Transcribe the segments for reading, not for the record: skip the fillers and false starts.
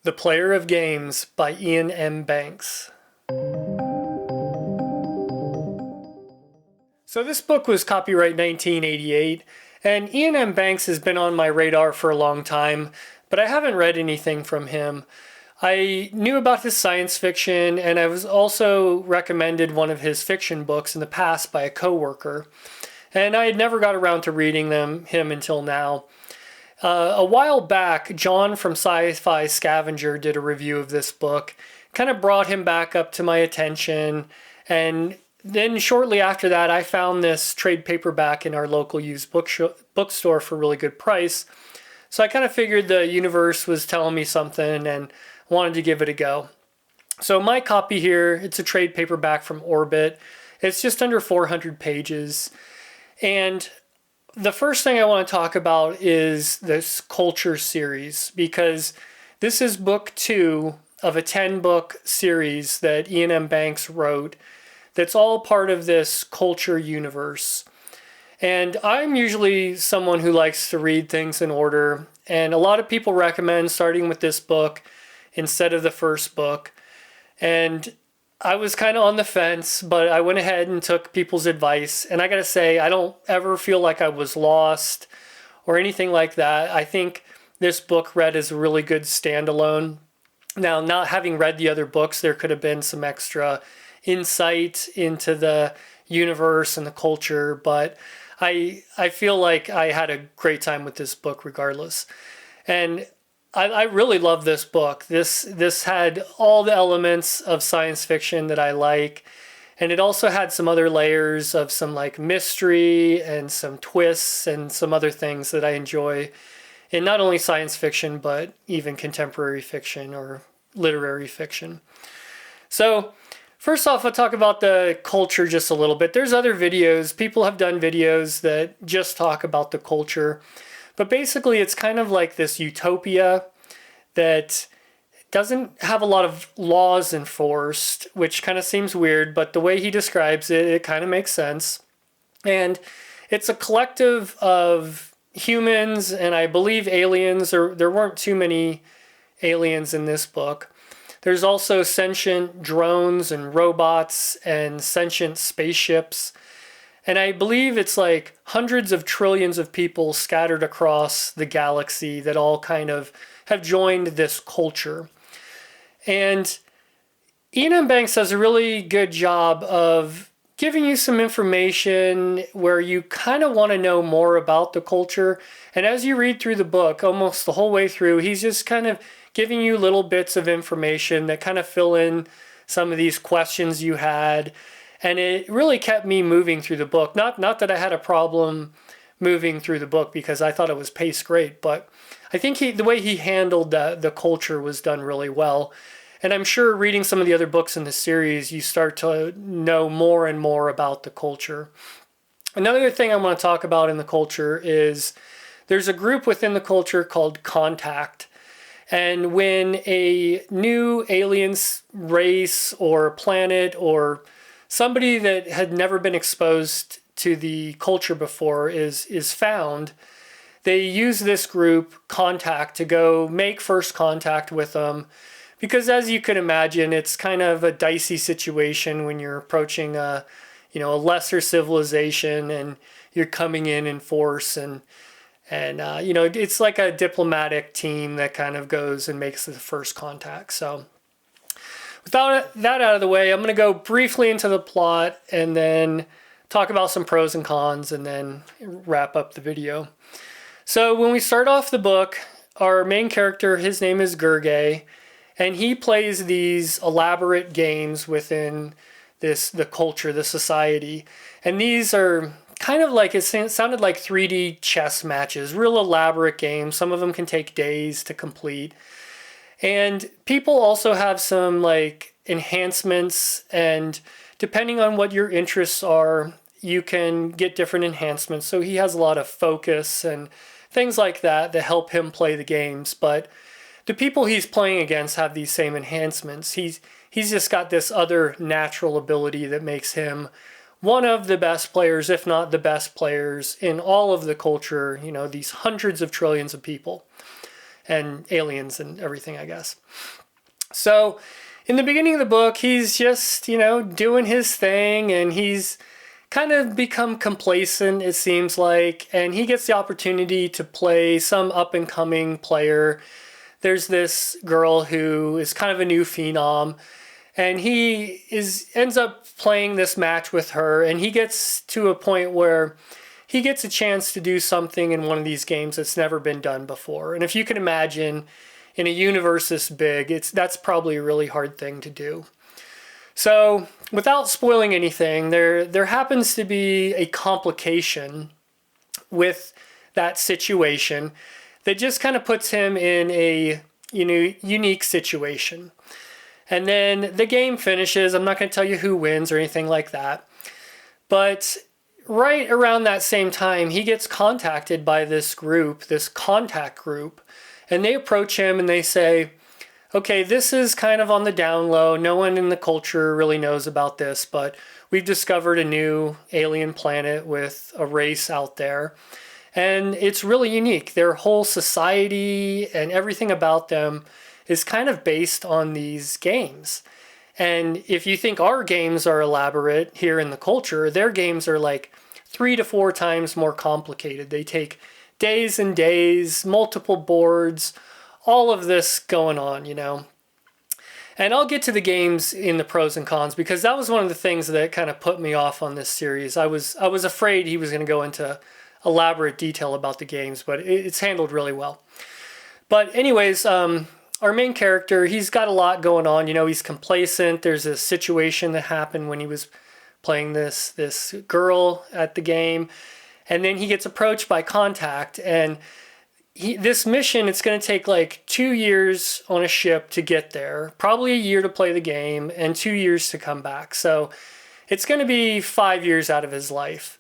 The Player of Games by Iain M. Banks. So this book was copyright 1988, and Iain M. Banks has been on my radar for a long time, but I haven't read anything from him. I knew about his science fiction, and I was also recommended one of his fiction books in the past by a coworker, and I had never got around to reading him until now. A while back, John from Sci-Fi Scavenger did a review of this book, kind of brought him back up to my attention, and then shortly after that, I found this trade paperback in our local used bookstore for a really good price. So I kind of figured the universe was telling me something and wanted to give it a go. So my copy here, it's a trade paperback from Orbit. It's just under 400 pages. And the first thing I want to talk about is this Culture series, because this is book 2 of a 10-book series that Iain M. Banks wrote that's all part of this Culture universe. And I'm usually someone who likes to read things in order, and a lot of people recommend starting with this book instead of the first book. And I was kind of on the fence, but I went ahead and took people's advice. And I got to say, I don't ever feel like I was lost or anything like that. I think this book read as a really good standalone. Now, not having read the other books, there could have been some extra insight into the universe and the culture, but I feel like I had a great time with this book regardless. And I really love this book. This had all the elements of science fiction that I like, and it also had some other layers of some like mystery and some twists and some other things that I enjoy in not only science fiction but even contemporary fiction or literary fiction. So first off, I'll talk about the culture just a little bit. There's other videos. People have done videos that just talk about the culture. But basically, it's kind of like this utopia that doesn't have a lot of laws enforced, which kind of seems weird, but the way he describes it, it kind of makes sense. And it's a collective of humans, and I believe aliens, or there weren't too many aliens in this book. There's also sentient drones and robots and sentient spaceships. And I believe it's like hundreds of trillions of people scattered across the galaxy that all kind of have joined this culture. And Iain M. Banks does a really good job of giving you some information where you kind of want to know more about the culture. And as you read through the book, almost the whole way through, he's just kind of giving you little bits of information that kind of fill in some of these questions you had. And it really kept me moving through the book. Not that I had a problem moving through the book because I thought it was paced great, but I think the way he handled the culture was done really well. And I'm sure reading some of the other books in the series, you start to know more and more about the culture. Another thing I want to talk about in the culture is there's a group within the culture called Contact. And when a new alien race or planet or somebody that had never been exposed to the culture before is found, they use this group, Contact, to go make first contact with them. Because as you can imagine, it's kind of a dicey situation when you're approaching a lesser civilization and you're coming in force and it's like a diplomatic team that kind of goes and makes the first contact. So without that out of the way, I'm going to go briefly into the plot and then talk about some pros and cons and then wrap up the video. So when we start off the book, our main character, his name is Gurgay, and he plays these elaborate games within the culture, the society. And these are kind of like, it sounded like 3D chess matches, real elaborate games. Some of them can take days to complete. And people also have some like enhancements, and depending on what your interests are, you can get different enhancements. So he has a lot of focus and things like that help him play the games. But the people he's playing against have these same enhancements. He's just got this other natural ability that makes him one of the best players, if not the best players in all of the culture, these hundreds of trillions of people. and aliens and everything, I guess. So in the beginning of the book, he's just, doing his thing, and he's kind of become complacent, it seems like, and he gets the opportunity to play some up-and-coming player. There's this girl who is kind of a new phenom, and he ends up playing this match with her, and he gets to a point where he gets a chance to do something in one of these games that's never been done before. And if you can imagine, in a universe this big, that's probably a really hard thing to do. So, without spoiling anything, there happens to be a complication with that situation that just kind of puts him in a unique situation. And then the game finishes. I'm not going to tell you who wins or anything like that. But right around that same time, he gets contacted by this group, this contact group, and they approach him and they say, okay, this is kind of on the down low. No one in the culture really knows about this, but we've discovered a new alien planet with a race out there. And it's really unique. Their whole society and everything about them is kind of based on these games. And if you think our games are elaborate here in the culture, their games are like 3 to 4 times more complicated. They take days and days, multiple boards, all of this going on, And I'll get to the games in the pros and cons, because that was one of the things that kind of put me off on this series. I was afraid he was going to go into elaborate detail about the games, but it's handled really well. But anyways, our main character, he's got a lot going on. He's complacent. There's a situation that happened when he was playing this girl at the game, and then he gets approached by Contact, and this mission, it's going to take like 2 years on a ship to get there, probably a year to play the game, and 2 years to come back. So it's going to be 5 years out of his life.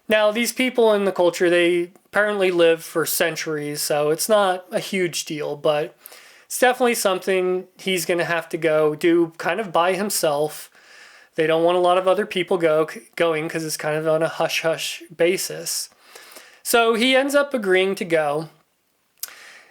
Now, these people in the culture, they apparently live for centuries, so it's not a huge deal, but it's definitely something he's going to have to go do kind of by himself. They don't want a lot of other people going because it's kind of on a hush-hush basis. So he ends up agreeing to go.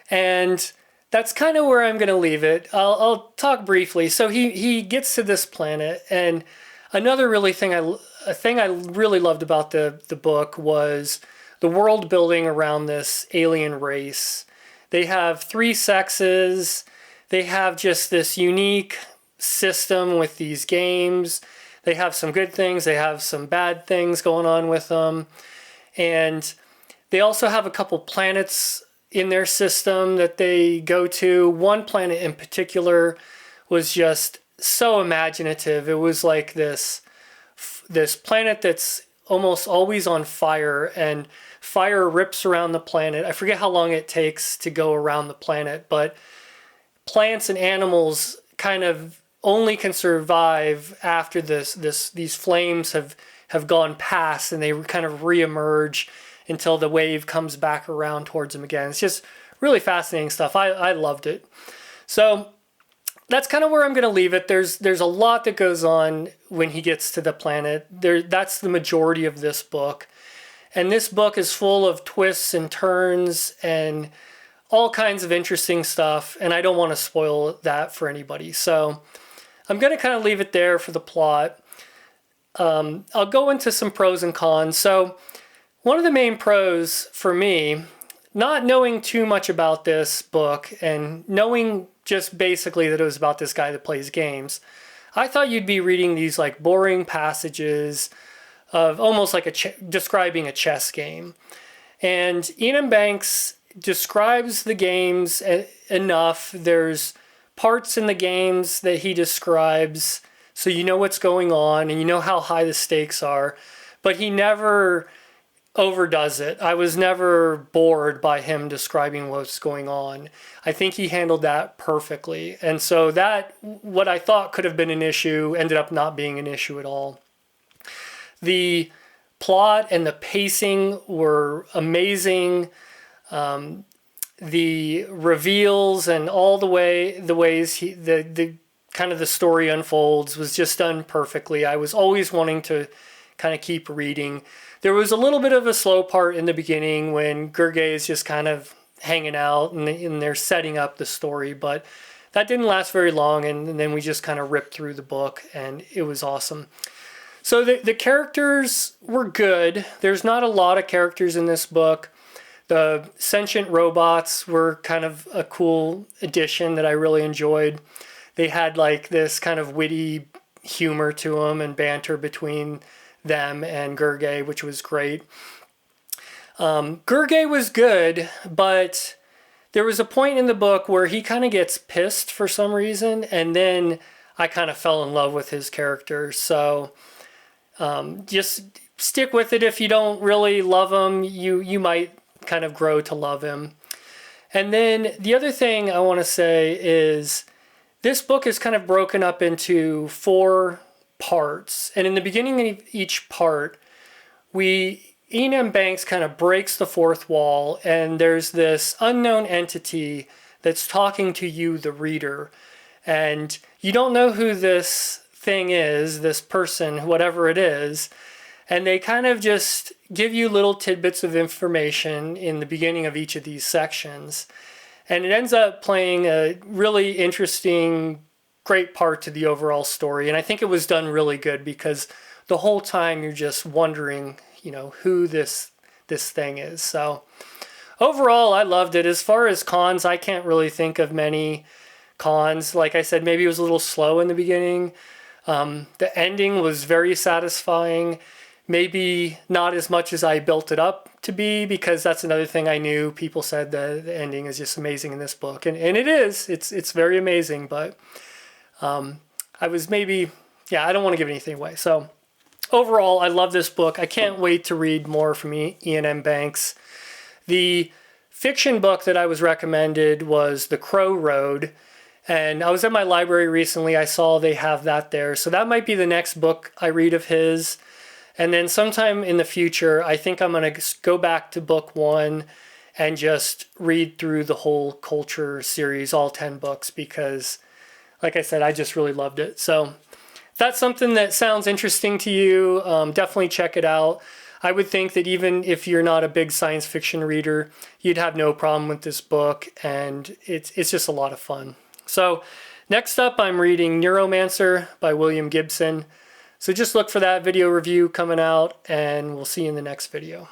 And that's kind of where I'm going to leave it. I'll talk briefly. So he gets to this planet, and another thing I really loved about the book was the world building around this alien race. They have 3 sexes. They have just this unique system with these games. They have some good things. They have some bad things going on with them. And they also have a couple planets in their system that they go to. One planet in particular was just so imaginative. It was like this planet that's almost always on fire, and fire rips around the planet. I forget how long it takes to go around the planet, but plants and animals kind of only can survive after these flames have gone past, and they kind of reemerge until the wave comes back around towards them again. It's just really fascinating stuff. I loved it. So that's kind of where I'm going to leave it. There's a lot that goes on when he gets to the planet. That's the majority of this book. And this book is full of twists and turns and all kinds of interesting stuff, and I don't want to spoil that for anybody. So I'm going to kind of leave it there for the plot. I'll go into some pros and cons. So one of the main pros for me, not knowing too much about this book and knowing just basically that it was about this guy that plays games, I thought you'd be reading these like boring passages of almost like describing a chess game. And Iain Banks describes the games enough. There's parts in the games that he describes so you know what's going on and you know how high the stakes are, but he never overdoes it. I was never bored by him describing what's going on. I think he handled that perfectly. And so that, what I thought could have been an issue, ended up not being an issue at all. The plot and the pacing were amazing. The reveals and all the ways the kind of the story unfolds was just done perfectly. I was always wanting to kind of keep reading. There was a little bit of a slow part in the beginning when Gergely is just kind of hanging out and they're setting up the story, but that didn't last very long, and then we just kind of ripped through the book, and it was awesome. So the characters were good. There's not a lot of characters in this book. The sentient robots were kind of a cool addition that I really enjoyed. They had like this kind of witty humor to them and banter between them and Gurgay, which was great. Gurgay was good, but there was a point in the book where he kind of gets pissed for some reason, and then I kind of fell in love with his character. So just stick with it. If you don't really love him, you might kind of grow to love him. And then the other thing I want to say is this book is kind of broken up into 4 parts. And in the beginning of each part, Iain M. Banks kind of breaks the fourth wall, and there's this unknown entity that's talking to you, the reader. And you don't know who this thing is, this person, whatever it is. And they kind of just give you little tidbits of information in the beginning of each of these sections. And it ends up playing a really interesting, great part to the overall story. And I think it was done really good because the whole time you're just wondering, who this thing is. So overall, I loved it. As far as cons, I can't really think of many cons. Like I said, maybe it was a little slow in the beginning. The ending was very satisfying. Maybe not as much as I built it up to be, because that's another thing I knew. People said the ending is just amazing in this book. And it is. It's very amazing. But I was maybe, I don't want to give anything away. So overall, I love this book. I can't wait to read more from Iain M. Banks. The fiction book that I was recommended was The Crow Road. And I was at my library recently. I saw they have that there. So that might be the next book I read of his. And then sometime in the future, I think I'm going to go back to book 1 and just read through the whole Culture series, all 10 books, because, like I said, I just really loved it. So if that's something that sounds interesting to you, definitely check it out. I would think that even if you're not a big science fiction reader, you'd have no problem with this book, and it's just a lot of fun. So next up, I'm reading Neuromancer by William Gibson. So just look for that video review coming out, and we'll see you in the next video.